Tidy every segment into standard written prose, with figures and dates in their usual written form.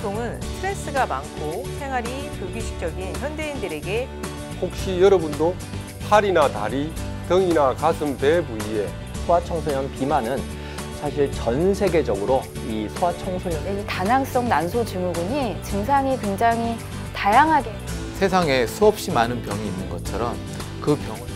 두통은 스트레스가 많고 생활이 불규칙적인 현대인들에게 혹시 여러분도 팔이나 다리, 등이나 가슴, 배 부위에 소아청소년 비만은 사실 전 세계적으로 이 소아청소년 이 다낭성 난소 증후군이 증상이 굉장히 다양하게 세상에 수없이 많은 병이 있는 것처럼 그 병을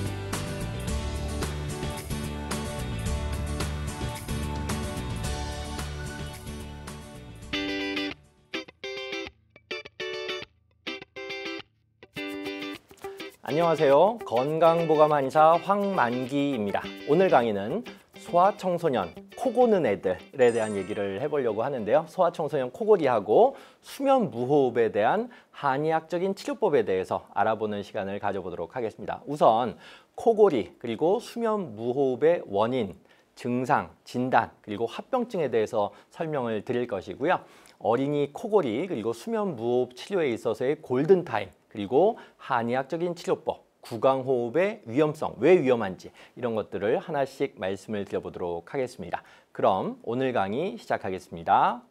안녕하세요. 건강보감 한의사 황만기입니다. 오늘 강의는 소아청소년, 코 고는 애들에 대한 얘기를 해보려고 하는데요. 소아청소년 코골이하고 수면 무호흡에 대한 한의학적인 치료법에 대해서 알아보는 시간을 가져보도록 하겠습니다. 우선 코골이 그리고 수면 무호흡의 원인, 증상, 진단 그리고 합병증에 대해서 설명을 드릴 것이고요. 어린이 코골이 그리고 수면 무호흡 치료에 있어서의 골든타임 그리고 한의학적인 치료법, 구강호흡의 위험성, 왜 위험한지 이런 것들을 하나씩 말씀을 드려보도록 하겠습니다. 그럼 오늘 강의 시작하겠습니다.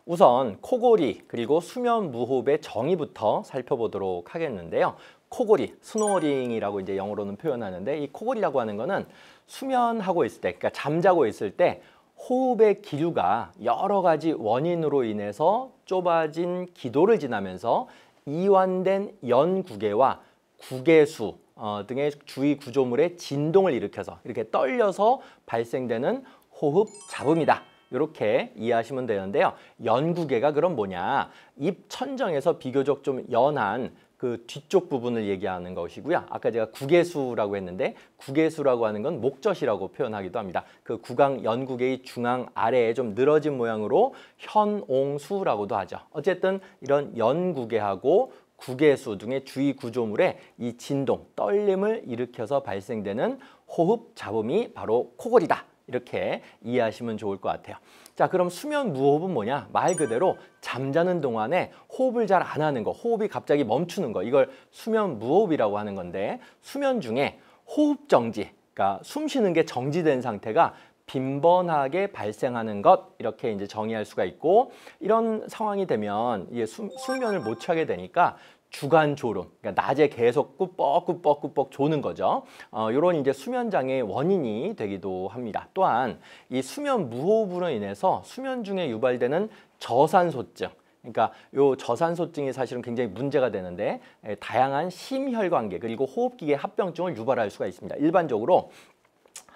우선 코골이 그리고 수면 무호흡의 정의부터 살펴보도록 하겠는데요. 코골이, 스노어링이라고 이제 영어로는 표현하는데 이 코골이라고 하는 거는 수면하고 있을 때, 그러니까 잠자고 있을 때 호흡의 기류가 여러 가지 원인으로 인해서 좁아진 기도를 지나면서 이완된 연구개와 구개수 등의 주위 구조물의 진동을 일으켜서 이렇게 떨려서 발생되는 호흡 잡음이다. 이렇게 이해하시면 되는데요. 연구개가 그럼 뭐냐? 입 천정에서 비교적 좀 연한 그 뒤쪽 부분을 얘기하는 것이고요. 아까 제가 구개수라고 했는데 구개수라고 하는 건 목젖이라고 표현하기도 합니다. 그 구강 연구개의 중앙 아래에 좀 늘어진 모양으로 현옹수라고도 하죠. 어쨌든 이런 연구개하고 구개수 등의 주위 구조물의 이 진동, 떨림을 일으켜서 발생되는 호흡 잡음이 바로 코골이다. 이렇게 이해하시면 좋을 것 같아요. 자, 그럼 수면 무호흡은 뭐냐? 말 그대로 잠자는 동안에 호흡을 잘 안 하는 거, 호흡이 갑자기 멈추는 거, 이걸 수면 무호흡이라고 하는 건데 수면 중에 호흡 정지, 그러니까 숨 쉬는 게 정지된 상태가 빈번하게 발생하는 것 이렇게 이제 정의할 수가 있고 이런 상황이 되면 이게 수면을 못 취하게 되니까 주간 졸음, 그러니까 낮에 계속 꾸벅꾸벅 조는 거죠. 이런 이제 수면 장애의 원인이 되기도 합니다. 또한 이 수면 무호흡으로 인해서 수면 중에 유발되는 저산소증, 그러니까 요 저산소증이 사실은 굉장히 문제가 되는데 다양한 심혈관계 그리고 호흡기계 합병증을 유발할 수가 있습니다. 일반적으로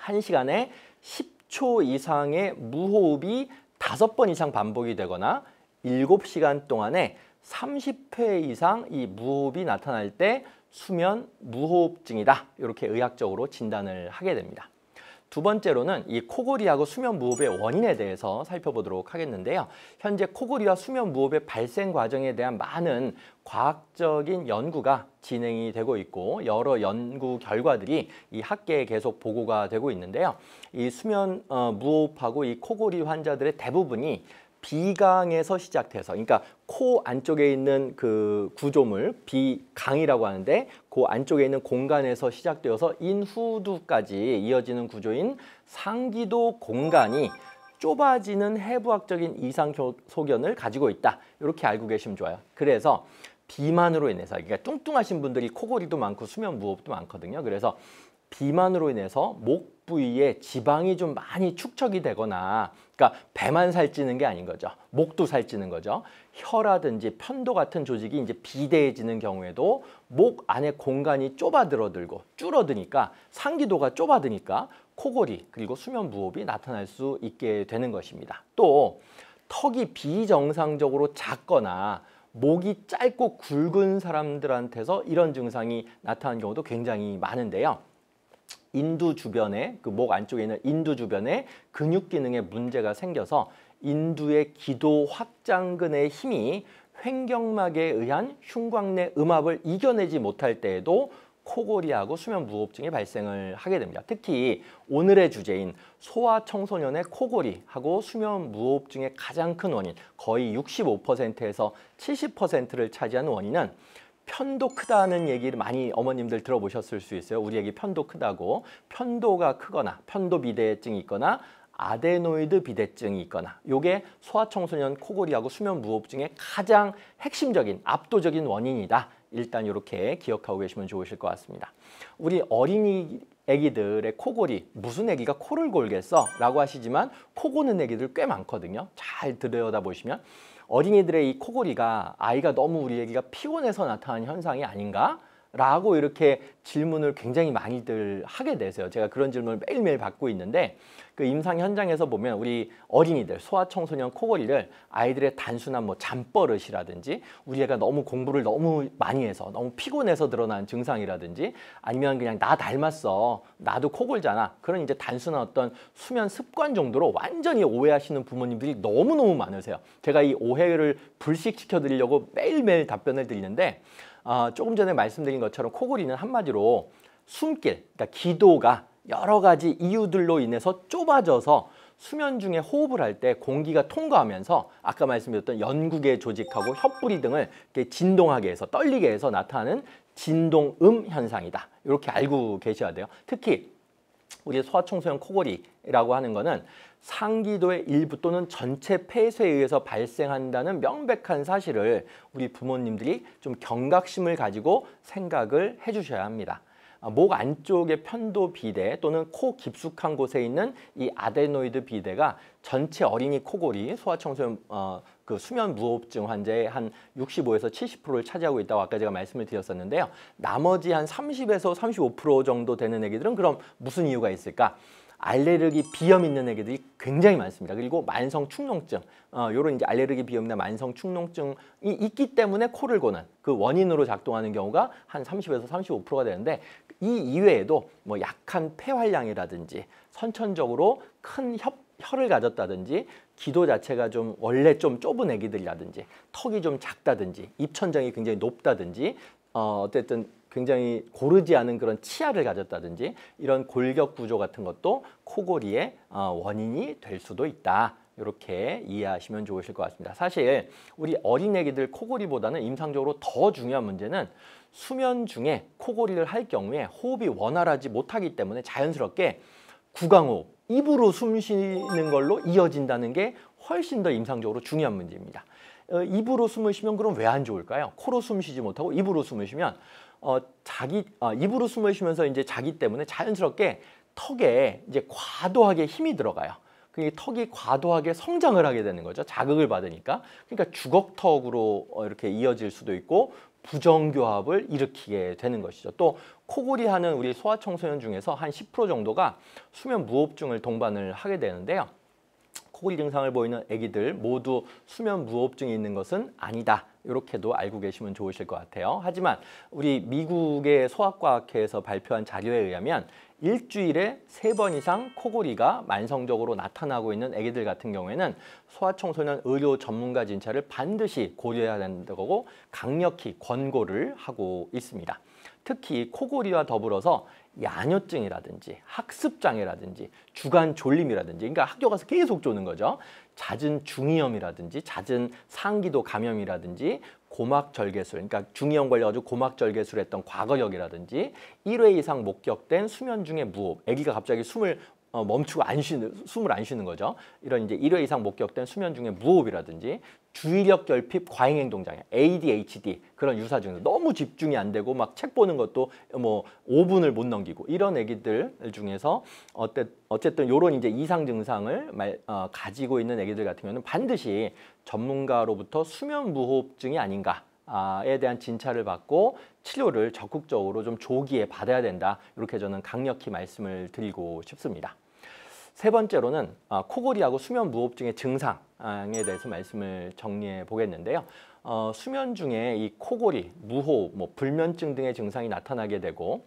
1시간에 10초 이상의 무호흡이 5번 이상 반복이 되거나 7시간 동안에 30회 이상 이 무호흡이 나타날 때 수면 무호흡증이다. 이렇게 의학적으로 진단을 하게 됩니다. 두 번째로는 이 코골이하고 수면 무호흡의 원인에 대해서 살펴보도록 하겠는데요. 현재 코골이와 수면 무호흡의 발생 과정에 대한 많은 과학적인 연구가 진행이 되고 있고 여러 연구 결과들이 이 학계에 계속 보고가 되고 있는데요. 이 수면 무호흡하고 이 코골이 환자들의 대부분이 비강에서 시작돼서, 그러니까 코 안쪽에 있는 그 구조물, 비강이라고 하는데 그 안쪽에 있는 공간에서 시작되어서 인후두까지 이어지는 구조인 상기도 공간이 좁아지는 해부학적인 이상 소견을 가지고 있다. 이렇게 알고 계시면 좋아요. 그래서 비만으로 인해서, 그러니까 뚱뚱하신 분들이 코골이도 많고 수면 무호흡도 많거든요. 그래서 비만으로 인해서 목 부위에 지방이 좀 많이 축적이 되거나, 그러니까 배만 살찌는 게 아닌 거죠. 목도 살찌는 거죠. 혀라든지 편도 같은 조직이 이제 비대해지는 경우에도 목 안에 공간이 좁아들어들고 줄어드니까 상기도가 좁아드니까 코골이 그리고 수면 무호흡이 나타날 수 있게 되는 것입니다. 또 턱이 비정상적으로 작거나 목이 짧고 굵은 사람들한테서 이런 증상이 나타나는 경우도 굉장히 많은데요. 인두 주변에, 그 목 안쪽에 있는 인두 주변에 근육 기능에 문제가 생겨서 인두의 기도 확장근의 힘이 횡격막에 의한 흉곽내 음압을 이겨내지 못할 때에도 코골이하고 수면 무호흡증이 발생을 하게 됩니다. 특히 오늘의 주제인 소아청소년의 코골이하고 수면 무호흡증의 가장 큰 원인, 거의 65%에서 70%를 차지하는 원인은 편도 크다는 얘기를 많이 어머님들 들어보셨을 수 있어요. 우리 애기 편도 크다고. 편도가 크거나 편도 비대증이 있거나 아데노이드 비대증이 있거나 요게 소아청소년 코골이하고 수면 무호흡증의 가장 핵심적인 압도적인 원인이다. 일단 이렇게 기억하고 계시면 좋으실 것 같습니다. 우리 어린이 애기들의 코골이, 무슨 애기가 코를 골겠어? 라고 하시지만 코 고는 애기들 꽤 많거든요. 잘 들여다보시면 어린이들의 이 코골이가 아이가 너무 우리 애기가 피곤해서 나타나는 현상이 아닌가? 라고 이렇게 질문을 굉장히 많이들 하게 되세요. 제가 그런 질문을 매일매일 받고 있는데 그 임상 현장에서 보면 우리 어린이들, 소아청소년 코골이를 아이들의 단순한 뭐 잠버릇이라든지 우리 애가 너무 공부를 너무 많이 해서 너무 피곤해서 드러난 증상이라든지 아니면 그냥 나 닮았어, 나도 코골잖아, 그런 이제 단순한 어떤 수면 습관 정도로 완전히 오해하시는 부모님들이 너무너무 많으세요. 제가 이 오해를 불식시켜 드리려고 매일매일 답변을 드리는데 조금 전에 말씀드린 것처럼 코골이는 한마디로 숨길, 그러니까 기도가 여러 가지 이유들로 인해서 좁아져서 수면 중에 호흡을 할 때 공기가 통과하면서 아까 말씀드렸던 연구계 조직하고 혀뿌리 등을 이렇게 진동하게 해서 떨리게 해서 나타나는 진동음 현상이다. 이렇게 알고 계셔야 돼요. 특히 우리 소아청소년 코골이라고 하는 거는 상기도의 일부 또는 전체 폐쇄에 의해서 발생한다는 명백한 사실을 우리 부모님들이 좀 경각심을 가지고 생각을 해주셔야 합니다. 목 안쪽의 편도 비대 또는 코 깊숙한 곳에 있는 이 아데노이드 비대가 전체 어린이 코골이, 소아청소년 그 수면 무호흡증 환자의 한 65에서 70%를 차지하고 있다고 아까 제가 말씀을 드렸었는데요. 나머지 한 30에서 35% 정도 되는 애기들은 그럼 무슨 이유가 있을까? 알레르기 비염 있는 애기들이 굉장히 많습니다. 그리고 만성 축농증, 요런 이제 알레르기 비염이나 만성 축농증이 있기 때문에 코를 고는 그 원인으로 작동하는 경우가 한 30에서 35%가 되는데 이 이외에도 뭐 약한 폐활량이라든지 선천적으로 큰 혀를 가졌다든지 기도 자체가 좀 원래 좀 좁은 애기들이라든지 턱이 좀 작다든지 입천장이 굉장히 높다든지 어쨌든 굉장히 고르지 않은 그런 치아를 가졌다든지 이런 골격 구조 같은 것도 코골이의 원인이 될 수도 있다. 이렇게 이해하시면 좋으실 것 같습니다. 사실 우리 어린애기들 코골이보다는 임상적으로 더 중요한 문제는 수면 중에 코골이를 할 경우에 호흡이 원활하지 못하기 때문에 자연스럽게 구강호흡, 입으로 숨 쉬는 걸로 이어진다는 게 훨씬 더 임상적으로 중요한 문제입니다. 입으로 숨을 쉬면 그럼 왜 안 좋을까요? 코로 숨 쉬지 못하고 입으로 숨을 쉬면 입으로 숨을 쉬면서 이제 자기 때문에 자연스럽게 턱에 이제 과도하게 힘이 들어가요. 그게 턱이 과도하게 성장을 하게 되는 거죠. 자극을 받으니까. 그러니까 주걱턱으로 이렇게 이어질 수도 있고 부정교합을 일으키게 되는 것이죠. 또 코골이 하는 우리 소아청소년 중에서 한 10% 정도가 수면 무호흡증을 동반을 하게 되는데요. 코골이 증상을 보이는 아기들 모두 수면 무호흡증이 있는 것은 아니다. 이렇게도 알고 계시면 좋으실 것 같아요. 하지만 우리 미국의 소아과학회에서 발표한 자료에 의하면 일주일에 3번 이상 코골이가 만성적으로 나타나고 있는 아기들 같은 경우에는 소아청소년 의료 전문가 진찰을 반드시 고려해야 된다고 강력히 권고를 하고 있습니다. 특히 코골이와 더불어서 야뇨증이라든지 학습장애라든지 주간 졸림이라든지 그러니까 학교 가서 계속 조는 거죠. 잦은 중이염이라든지 잦은 상기도 감염이라든지 고막절개술, 그러니까 중이염 걸려가지고 고막절개술 했던 과거력이라든지 1회 이상 목격된 수면 중의 무호흡, 아기가 갑자기 숨을 멈추고 숨을 안 쉬는 거죠. 이런 이제 1회 이상 목격된 수면 중의 무호흡이라든지 주의력 결핍 과잉행동장애, ADHD 그런 유사 증상, 너무 집중이 안 되고 막 책 보는 것도 뭐 5분을 못 넘기고 이런 애기들 중에서 어쨌든 이런 이제 이상 증상을 가지고 있는 애기들 같은 경우는 반드시 전문가로부터 수면 무호흡증이 아닌가에 대한 진찰을 받고 치료를 적극적으로 좀 조기에 받아야 된다. 이렇게 저는 강력히 말씀을 드리고 싶습니다. 세 번째로는 코골이하고 수면 무호흡증의 증상에 대해서 말씀을 정리해 보겠는데요. 수면 중에 이 코골이, 무호흡, 불면증 등의 증상이 나타나게 되고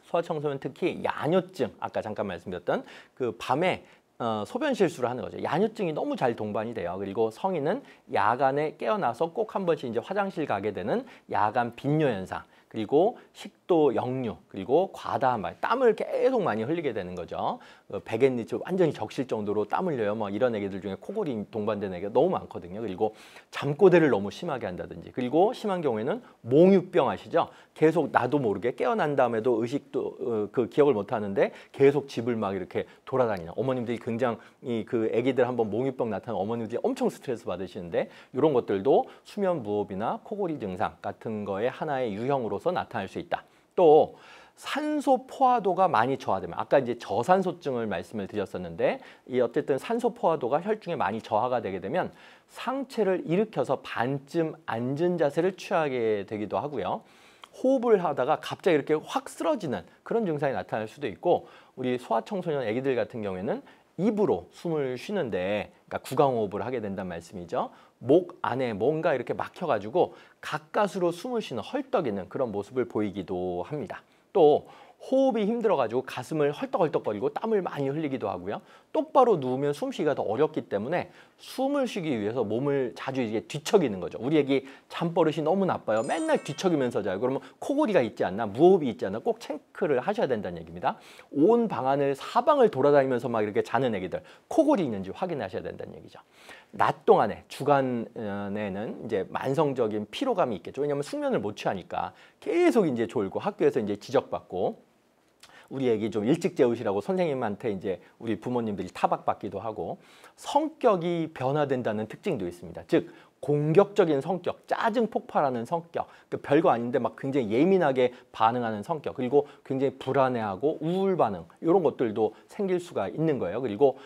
소아청소년 특히 야뇨증, 아까 잠깐 말씀드렸던 그 밤에 소변 실수를 하는 거죠. 야뇨증이 너무 잘 동반이 돼요. 그리고 성인은 야간에 깨어나서 꼭 한 번씩 이제 화장실 가게 되는 야간 빈뇨 현상. 그리고 식도 역류, 그리고 과다한 말, 땀을 계속 많이 흘리게 되는 거죠. 백엔리트 완전히 적실 정도로 땀 흘려요. 뭐 이런 애기들 중에 코골이 동반된 애기가 너무 많거든요. 그리고 잠꼬대를 너무 심하게 한다든지, 그리고 심한 경우에는 몽유병 아시죠? 계속 나도 모르게 깨어난 다음에도 의식도 그 기억을 못 하는데 계속 집을 막 이렇게 돌아다니는 어머님들이 굉장히 그 애기들 한번 몽유병 나타나는 어머님들이 엄청 스트레스 받으시는데 이런 것들도 수면 무호흡이나 코골이 증상 같은 거의 하나의 유형으로서 나타날 수 있다. 또 산소 포화도가 많이 저하되면 아까 이제 저산소증을 말씀을 드렸었는데 이 어쨌든 산소 포화도가 혈중에 많이 저하가 되게 되면 상체를 일으켜서 반쯤 앉은 자세를 취하게 되기도 하고요. 호흡을 하다가 갑자기 이렇게 확 쓰러지는 그런 증상이 나타날 수도 있고 우리 소아청소년 아기들 같은 경우에는 입으로 숨을 쉬는데 그러니까 구강호흡을 하게 된다는 말씀이죠. 목 안에 뭔가 이렇게 막혀가지고 가까스로 숨을 쉬는 헐떡이는 그런 모습을 보이기도 합니다. 또 호흡이 힘들어가지고 가슴을 헐떡헐떡거리고 땀을 많이 흘리기도 하고요. 똑바로 누우면 숨쉬기가 더 어렵기 때문에 숨을 쉬기 위해서 몸을 자주 이게 뒤척이는 거죠. 우리 애기 잠버릇이 너무 나빠요. 맨날 뒤척이면서 자요. 그러면 코골이가 있지 않나, 무호흡이 있지 않나 꼭 체크를 하셔야 된다는 얘기입니다. 온 방안을 사방을 돌아다니면서 막 이렇게 자는 애기들 코골이 있는지 확인하셔야 된다는 얘기죠. 낮 동안에 주간에는 이제 만성적인 피로감이 있겠죠. 왜냐하면 숙면을 못 취하니까 계속 이제 졸고 학교에서 이제 지적받고 우리 애기 좀 일찍 재우시라고 선생님한테 이제 우리 부모님들이 타박받기도 하고 성격이 변화된다는 특징도 있습니다. 즉 공격적인 성격, 짜증 폭발하는 성격, 그러니까 별거 아닌데 막 굉장히 예민하게 반응하는 성격, 그리고 굉장히 불안해하고 우울 반응 이런 것들도 생길 수가 있는 거예요. 그리고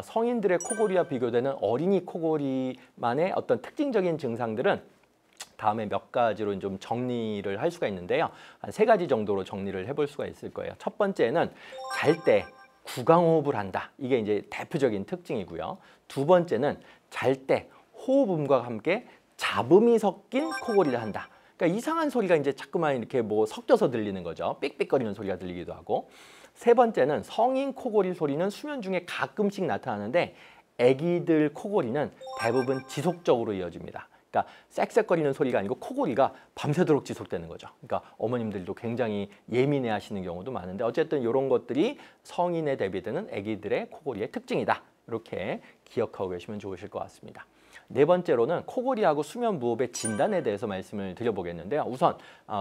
성인들의 코골이와 비교되는 어린이 코골이만의 어떤 특징적인 증상들은 다음에 몇 가지로 좀 정리를 할 수가 있는데요. 한 3가지 정도로 정리를 해볼 수가 있을 거예요. 첫 번째는 잘 때 구강호흡을 한다. 이게 이제 대표적인 특징이고요. 두 번째는 잘 때 호흡음과 함께 잡음이 섞인 코골이를 한다. 그러니까 이상한 소리가 이제 자꾸만 이렇게 뭐 섞여서 들리는 거죠. 삑삑거리는 소리가 들리기도 하고. 세 번째는 성인 코골이 소리는 수면 중에 가끔씩 나타나는데 아기들 코골이는 대부분 지속적으로 이어집니다. 그러니까 쌕쌕거리는 소리가 아니고 코골이가 밤새도록 지속되는 거죠. 그러니까 어머님들도 굉장히 예민해 하시는 경우도 많은데 어쨌든 이런 것들이 성인에 대비되는 아기들의 코골이의 특징이다. 이렇게 기억하고 계시면 좋으실 것 같습니다. 네 번째로는 코골이하고 수면 무호흡의 진단에 대해서 말씀을 드려보겠는데요. 우선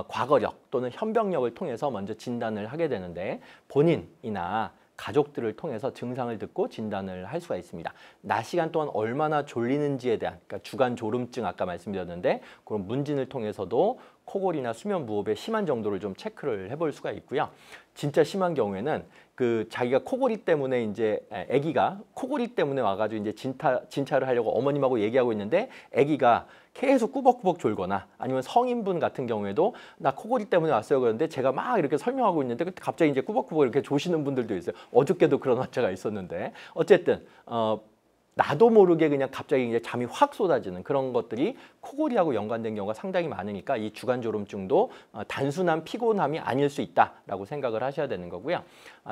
과거력 또는 현병력을 통해서 먼저 진단을 하게 되는데 본인이나 가족들을 통해서 증상을 듣고 진단을 할 수가 있습니다. 낮 시간 동안 얼마나 졸리는지에 대한 그러니까 주간 졸음증 아까 말씀드렸는데 그런 문진을 통해서도 코골이나 수면 무호흡의 심한 정도를 좀 체크를 해볼 수가 있고요. 진짜 심한 경우에는 그 자기가 코골이 때문에 이제 아기가 코골이 때문에 와가지고 이제 진찰을 하려고 어머님하고 얘기하고 있는데 아기가 계속 꾸벅꾸벅 졸거나 아니면 성인분 같은 경우에도 나 코골이 때문에 왔어요 그러는데 제가 막 이렇게 설명하고 있는데 갑자기 이제 꾸벅꾸벅 이렇게 조시는 분들도 있어요. 어저께도 그런 환자가 있었는데 어쨌든 나도 모르게 그냥 갑자기 이제 잠이 확 쏟아지는 그런 것들이 코골이하고 연관된 경우가 상당히 많으니까 이 주간졸음증도 단순한 피곤함이 아닐 수 있다라고 생각을 하셔야 되는 거고요.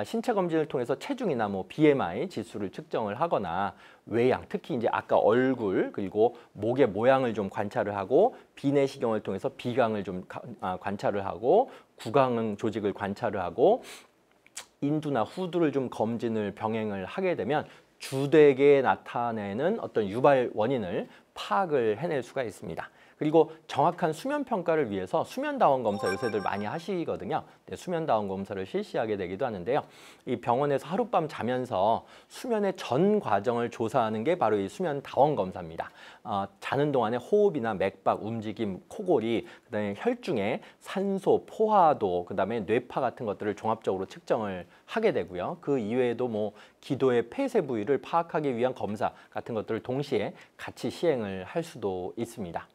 신체 검진을 통해서 체중이나 뭐 BMI 지수를 측정을 하거나 외양, 특히 이제 아까 얼굴 그리고 목의 모양을 좀 관찰을 하고 비내시경을 통해서 비강을 좀 관찰을 하고 구강 조직을 관찰을 하고 인두나 후두를 좀 검진을 병행을 하게 되면 주되게 나타내는 어떤 유발 원인을 파악을 해낼 수가 있습니다. 그리고 정확한 수면 평가를 위해서 수면다원 검사 요새들 많이 하시거든요. 네, 수면다원 검사를 실시하게 되기도 하는데요. 이 병원에서 하룻밤 자면서 수면의 전 과정을 조사하는 게 바로 이 수면다원 검사입니다. 자는 동안에 호흡이나 맥박, 움직임, 코골이, 그다음에 혈중의 산소, 포화도, 그다음에 뇌파 같은 것들을 종합적으로 측정을 하게 되고요. 그 이외에도 뭐 기도의 폐쇄 부위를 파악하기 위한 검사 같은 것들을 동시에 같이 시행을 할 수도 있습니다.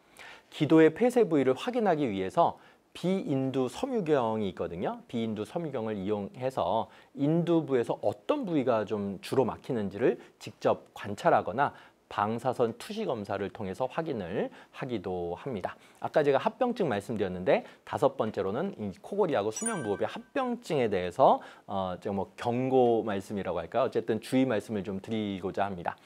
기도의 폐쇄 부위를 확인하기 위해서 비인두 섬유경이 있거든요. 비인두 섬유경을 이용해서 인두부에서 어떤 부위가 좀 주로 막히는지를 직접 관찰하거나 방사선 투시 검사를 통해서 확인을 하기도 합니다. 아까 제가 합병증 말씀드렸는데 5번째로는 이 코골이하고 수면 무호흡의 합병증에 대해서 제가 뭐 경고 말씀이라고 할까요? 어쨌든 주의 말씀을 좀 드리고자 합니다.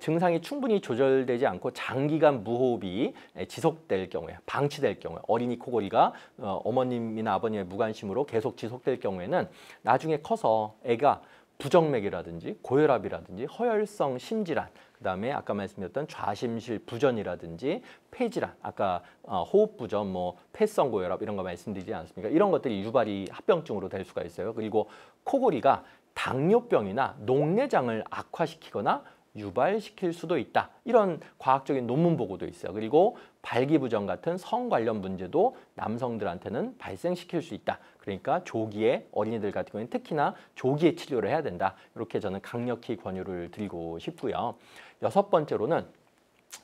증상이 충분히 조절되지 않고 장기간 무호흡이 지속될 경우에, 방치될 경우에, 어린이 코골이가 어머님이나 아버님의 무관심으로 계속 지속될 경우에는 나중에 커서 애가 부정맥이라든지 고혈압이라든지 허혈성 심질환, 그다음에 아까 말씀드렸던 좌심실 부전이라든지 폐질환, 아까 호흡 부전, 뭐 폐성 고혈압 이런 거 말씀드리지 않습니까? 이런 것들이 유발이 합병증으로 될 수가 있어요. 그리고 코골이가 당뇨병이나 녹내장을 악화시키거나 유발시킬 수도 있다. 이런 과학적인 논문 보고도 있어요. 그리고 발기부전 같은 성 관련 문제도 남성들한테는 발생시킬 수 있다. 그러니까 조기에 어린이들 같은 경우에는 특히나 조기에 치료를 해야 된다. 이렇게 저는 강력히 권유를 드리고 싶고요. 6번째로는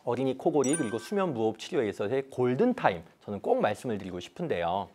어린이 코골이 그리고 수면 무호흡 치료에 있어서의 골든타임, 저는 꼭 말씀을 드리고 싶은데요.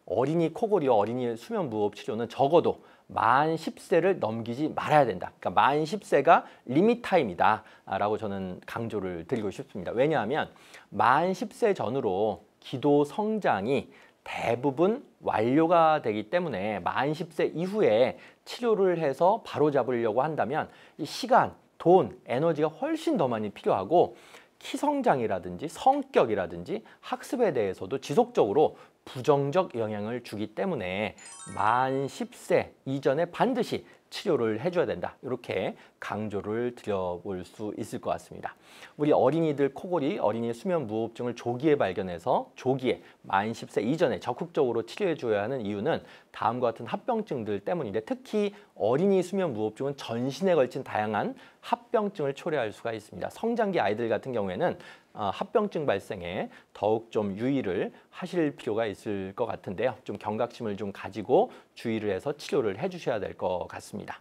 어린이 코골이와 어린이 수면 무호흡 치료는 적어도 만 10세를 넘기지 말아야 된다. 그러니까 만 10세가 리밋 타임이다 라고 저는 강조를 드리고 싶습니다. 왜냐하면 만 10세 전후로 기도 성장이 대부분 완료가 되기 때문에 만 10세 이후에 치료를 해서 바로잡으려고 한다면 이 시간, 돈, 에너지가 훨씬 더 많이 필요하고 키 성장이라든지 성격이라든지 학습에 대해서도 지속적으로 부정적 영향을 주기 때문에 만 10세 이전에 반드시 치료를 해줘야 된다. 이렇게 강조를 드려볼 수 있을 것 같습니다. 우리 어린이들 코골이, 어린이 수면 무호흡증을 조기에 발견해서 조기에 만 10세 이전에 적극적으로 치료해 줘야 하는 이유는 다음과 같은 합병증들 때문인데, 특히 어린이 수면 무호흡증은 전신에 걸친 다양한 합병증을 초래할 수가 있습니다. 성장기 아이들 같은 경우에는 합병증 발생에 더욱 좀 유의를 하실 필요가 있을 것 같은데요. 좀 경각심을 좀 가지고 주의를 해서 치료를 해주셔야 될 것 같습니다.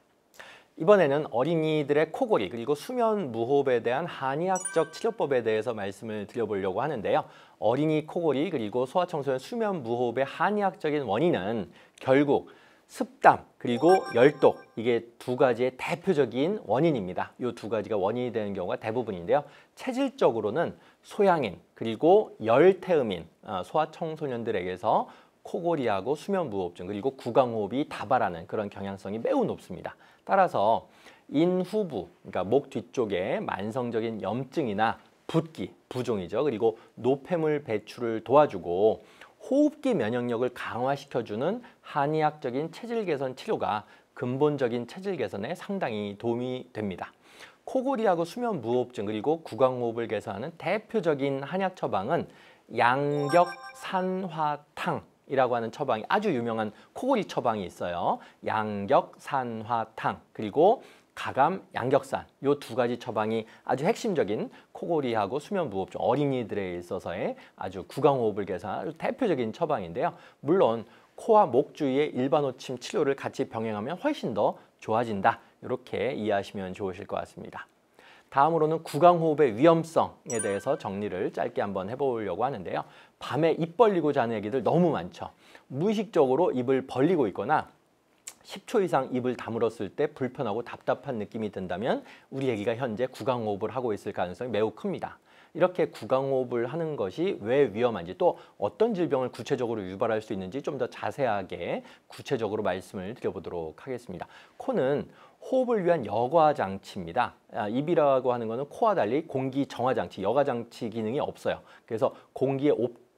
이번에는 어린이들의 코골이 그리고 수면 무호흡에 대한 한의학적 치료법에 대해서 말씀을 드려보려고 하는데요. 어린이 코골이 그리고 소아청소년 수면 무호흡의 한의학적인 원인은 결국 습담 그리고 열독, 이게 두 가지의 대표적인 원인입니다. 이 두 가지가 원인이 되는 경우가 대부분인데요. 체질적으로는 소양인 그리고 열태음인 소아청소년들에게서 코골이하고 수면 무호흡증 그리고 구강호흡이 다발하는 그런 경향성이 매우 높습니다. 따라서 인후부, 그러니까 목 뒤쪽에 만성적인 염증이나 붓기, 부종이죠. 그리고 노폐물 배출을 도와주고 호흡기 면역력을 강화시켜주는 한의학적인 체질 개선 치료가 근본적인 체질 개선에 상당히 도움이 됩니다. 코골이하고 수면 무호흡증 그리고 구강호흡을 개선하는 대표적인 한약 처방은 양격산화탕이라고 하는 처방이 아주 유명한 코골이 처방이 있어요. 양격산화탕 그리고 가감 양격산, 이 두 가지 처방이 아주 핵심적인 코골이하고 수면 무호흡증 어린이들에 있어서의 아주 구강호흡을 개선하는 아주 대표적인 처방인데요. 물론 코와 목 주위의 일반 호침 치료를 같이 병행하면 훨씬 더 좋아진다. 이렇게 이해하시면 좋으실 것 같습니다. 다음으로는 구강호흡의 위험성에 대해서 정리를 짧게 한번 해보려고 하는데요. 밤에 입 벌리고 자는 애기들 너무 많죠. 무의식적으로 입을 벌리고 있거나 10초 이상 입을 다물었을 때 불편하고 답답한 느낌이 든다면 우리 아기가 현재 구강호흡을 하고 있을 가능성이 매우 큽니다. 이렇게 구강호흡을 하는 것이 왜 위험한지, 또 어떤 질병을 구체적으로 유발할 수 있는지 좀 더 자세하게 구체적으로 말씀을 드려보도록 하겠습니다. 코는 호흡을 위한 여과장치입니다. 입이라고 하는 것은 코와 달리 공기 정화장치, 여과장치 기능이 없어요. 그래서 공기의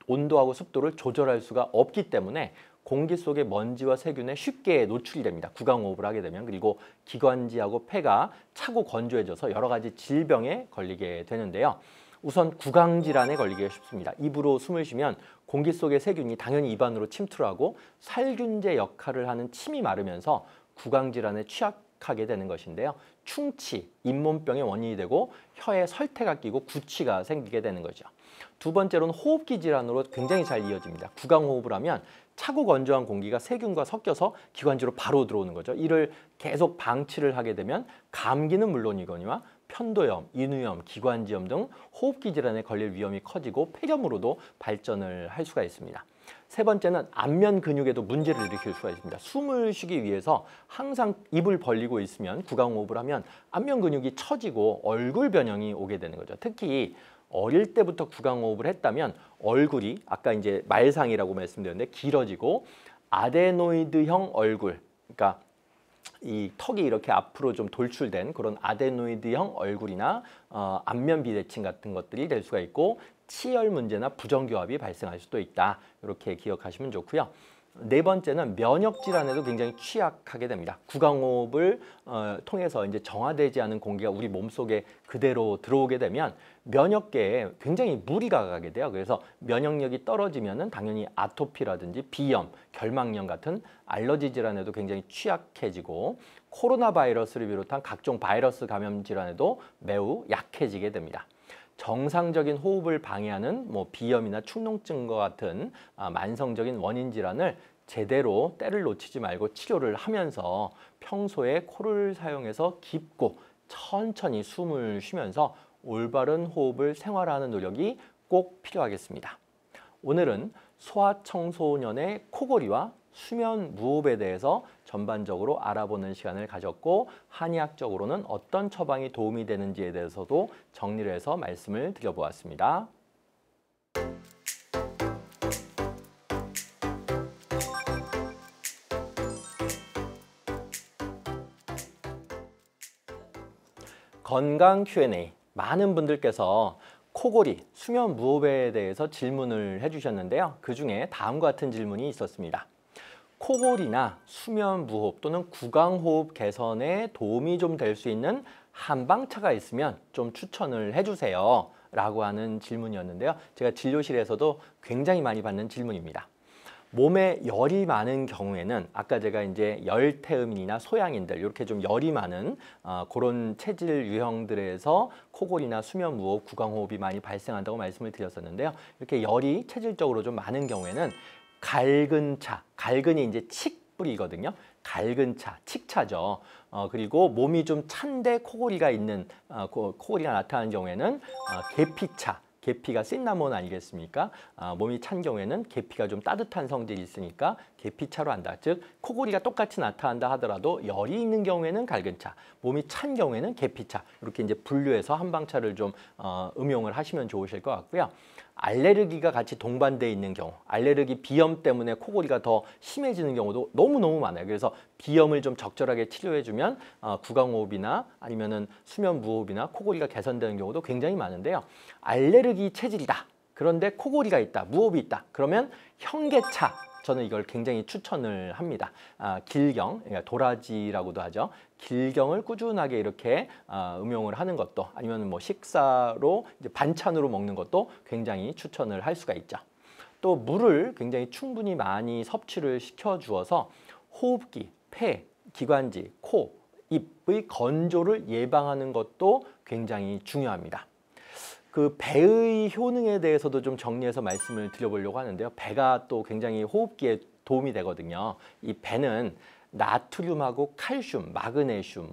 온도하고 습도를 조절할 수가 없기 때문에 공기 속의 먼지와 세균에 쉽게 노출이 됩니다. 구강호흡을 하게 되면. 그리고 기관지하고 폐가 차고 건조해져서 여러 가지 질병에 걸리게 되는데요. 우선 구강질환에 걸리기 쉽습니다. 입으로 숨을 쉬면 공기 속의 세균이 당연히 입 안으로 침투하고 살균제 역할을 하는 침이 마르면서 구강질환에 취약하게 되는 것인데요. 충치, 잇몸병의 원인이 되고 혀에 설태가 끼고 구취가 생기게 되는 거죠. 두 번째로는 호흡기 질환으로 굉장히 잘 이어집니다. 구강호흡을 하면 차고 건조한 공기가 세균과 섞여서 기관지로 바로 들어오는 거죠. 이를 계속 방치를 하게 되면 감기는 물론이거니와 편도염, 인후염, 기관지염 등 호흡기 질환에 걸릴 위험이 커지고 폐렴으로도 발전을 할 수가 있습니다. 세 번째는 안면 근육에도 문제를 일으킬 수가 있습니다. 숨을 쉬기 위해서 항상 입을 벌리고 있으면 구강호흡을 하면 안면 근육이 처지고 얼굴 변형이 오게 되는 거죠. 특히 어릴 때부터 구강호흡을 했다면 얼굴이 아까 이제 말상이라고 말씀드렸는데 길어지고 아데노이드형 얼굴, 그러니까 이 턱이 이렇게 앞으로 좀 돌출된 그런 아데노이드형 얼굴이나 안면 비대칭 같은 것들이 될 수가 있고 치열 문제나 부정교합이 발생할 수도 있다. 이렇게 기억하시면 좋고요. 네 번째는 면역 질환에도 굉장히 취약하게 됩니다. 구강호흡을 통해서 이제 정화되지 않은 공기가 우리 몸속에 그대로 들어오게 되면 면역계에 굉장히 무리가 가게 돼요. 그래서 면역력이 떨어지면은 당연히 아토피라든지 비염, 결막염 같은 알러지 질환에도 굉장히 취약해지고 코로나 바이러스를 비롯한 각종 바이러스 감염 질환에도 매우 약해지게 됩니다. 정상적인 호흡을 방해하는 뭐 비염이나 축농증과 같은 만성적인 원인 질환을 제대로 때를 놓치지 말고 치료를 하면서 평소에 코를 사용해서 깊고 천천히 숨을 쉬면서 올바른 호흡을 생활하는 노력이 꼭 필요하겠습니다. 오늘은 소아청소년의 코골이와 수면 무호흡에 대해서 전반적으로 알아보는 시간을 가졌고 한의학적으로는 어떤 처방이 도움이 되는지에 대해서도 정리를 해서 말씀을 드려보았습니다. 건강 Q&A. 많은 분들께서 코골이, 수면 무호흡에 대해서 질문을 해주셨는데요. 그중에 다음과 같은 질문이 있었습니다. 코골이나 수면 무호흡 또는 구강호흡 개선에 도움이 좀 될 수 있는 한방차가 있으면 좀 추천을 해주세요 라고 하는 질문이었는데요. 제가 진료실에서도 굉장히 많이 받는 질문입니다. 몸에 열이 많은 경우에는 아까 제가 이제 열태음인이나 소양인들 이렇게 좀 열이 많은 그런 체질 유형들에서 코골이나 수면 무호흡, 구강호흡이 많이 발생한다고 말씀을 드렸었는데요. 이렇게 열이 체질적으로 좀 많은 경우에는 갈근 차, 갈근이 이제 칡뿌리거든요. 갈근 차, 칡차죠. 그리고 몸이 좀 찬데 코골이가 있는 코골이가 나타나는 경우에는 계피차. 계피가 신나몬 아니겠습니까? 몸이 찬 경우에는 계피가 좀 따뜻한 성질이 있으니까 계피차로 한다. 즉 코골이가 똑같이 나타난다 하더라도 열이 있는 경우에는 갈근차, 몸이 찬 경우에는 계피차 이렇게 이제 분류해서 한방차를 좀 음용을 하시면 좋으실 것 같고요. 알레르기가 같이 동반돼 있는 경우, 알레르기 비염 때문에 코골이가 더 심해지는 경우도 너무너무 많아요. 그래서 비염을 좀 적절하게 치료해주면 구강호흡이나 아니면은 수면 무호흡이나 코골이가 개선되는 경우도 굉장히 많은데요. 알레르기 체질이다. 그런데 코골이가 있다, 무호흡이 있다. 그러면 현계차. 저는 이걸 굉장히 추천을 합니다. 길경, 도라지라고도 하죠. 길경을 꾸준하게 이렇게 음용을 하는 것도 아니면 뭐 식사로 이제 반찬으로 먹는 것도 굉장히 추천을 할 수가 있죠. 또 물을 굉장히 충분히 많이 섭취를 시켜주어서 호흡기, 폐, 기관지, 코, 입의 건조를 예방하는 것도 굉장히 중요합니다. 그 배의 효능에 대해서도 좀 정리해서 말씀을 드려보려고 하는데요. 배가 또 굉장히 호흡기에 도움이 되거든요. 이 배는 나트륨하고 칼슘, 마그네슘,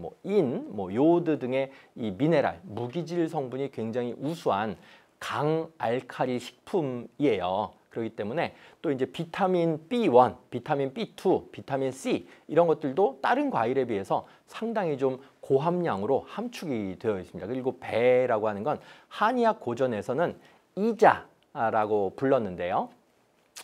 요오드 등의 이 미네랄, 무기질 성분이 굉장히 우수한 강알칼리 식품이에요. 그렇기 때문에 또 이제 비타민 B1, 비타민 B2, 비타민 C 이런 것들도 다른 과일에 비해서 상당히 좀 고함량으로 함축이 되어 있습니다. 그리고 배라고 하는 건 한의학 고전에서는 이자라고 불렀는데요.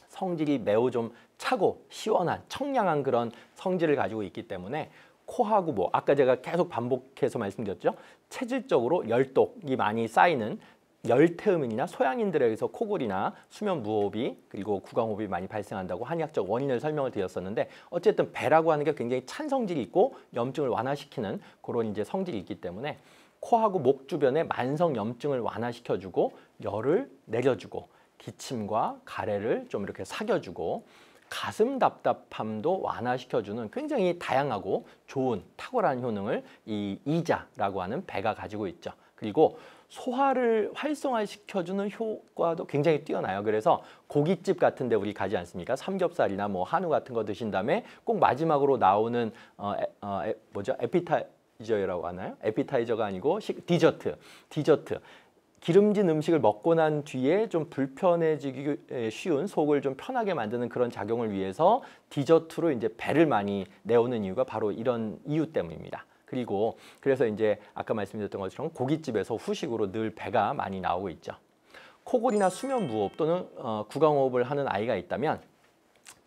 성질이 매우 좀 차고 시원한 청량한 그런 성질을 가지고 있기 때문에 코하고 아까 제가 계속 반복해서 말씀드렸죠. 체질적으로 열독이 많이 쌓이는 열태음인이나 소양인들에게서 코골이나 수면 무호흡이 그리고 구강호흡이 많이 발생한다고 한의학적 원인을 설명을 드렸었는데 어쨌든 배라고 하는 게 굉장히 찬 성질이 있고 염증을 완화시키는 그런 이제 성질이 있기 때문에 코하고 목 주변에 만성 염증을 완화시켜주고 열을 내려주고 기침과 가래를 좀 이렇게 사겨주고 가슴 답답함도 완화시켜주는 굉장히 다양하고 좋은 탁월한 효능을 이 이자라고 하는 배가 가지고 있죠. 그리고 소화를 활성화시켜주는 효과도 굉장히 뛰어나요. 그래서 고깃집 같은 데 우리 가지 않습니까? 삼겹살이나 한우 같은 거 드신 다음에 꼭 마지막으로 나오는 에피타이저라고 하나요? 에피타이저가 아니고 디저트. 기름진 음식을 먹고 난 뒤에 좀 불편해지기 쉬운 속을 좀 편하게 만드는 그런 작용을 위해서 디저트로 이제 배를 많이 내오는 이유가 바로 이런 이유 때문입니다. 그리고 그래서 이제 아까 말씀드렸던 것처럼 고깃집에서 후식으로 늘 배가 많이 나오고 있죠. 코골이나 수면 무호흡 또는 구강호흡을 하는 아이가 있다면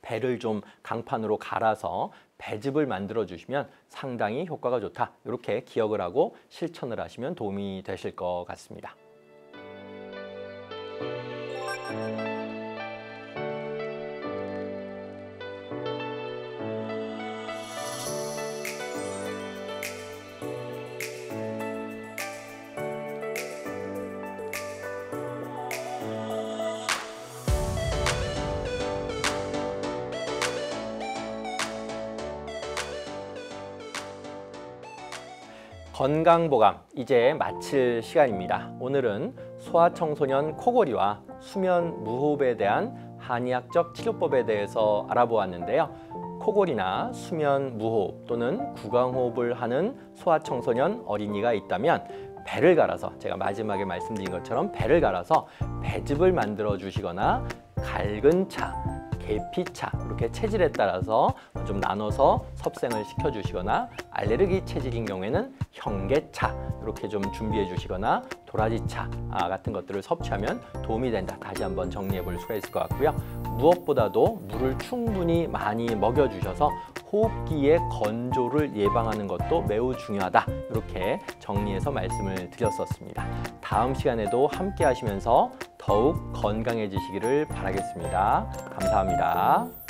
배를 좀 강판으로 갈아서 배즙을 만들어 주시면 상당히 효과가 좋다. 이렇게 기억을 하고 실천을 하시면 도움이 되실 것 같습니다. 건강보감 이제 마칠 시간입니다. 오늘은 소아청소년 코골이와 수면 무호흡에 대한 한의학적 치료법에 대해서 알아보았는데요. 코골이나 수면 무호흡 또는 구강호흡을 하는 소아청소년 어린이가 있다면 배를 갈아서 제가 마지막에 말씀드린 것처럼 배를 갈아서 배즙을 만들어 주시거나 갈근 차, 계피차 이렇게 체질에 따라서 좀 나눠서 섭생을 시켜주시거나 알레르기 체질인 경우에는 현개차 이렇게 좀 준비해 주시거나 도라지차 같은 것들을 섭취하면 도움이 된다. 다시 한번 정리해 볼 수가 있을 것 같고요. 무엇보다도 물을 충분히 많이 먹여주셔서 호흡기의 건조를 예방하는 것도 매우 중요하다. 이렇게 정리해서 말씀을 드렸었습니다. 다음 시간에도 함께 하시면서 더욱 건강해지시기를 바라겠습니다. 감사합니다.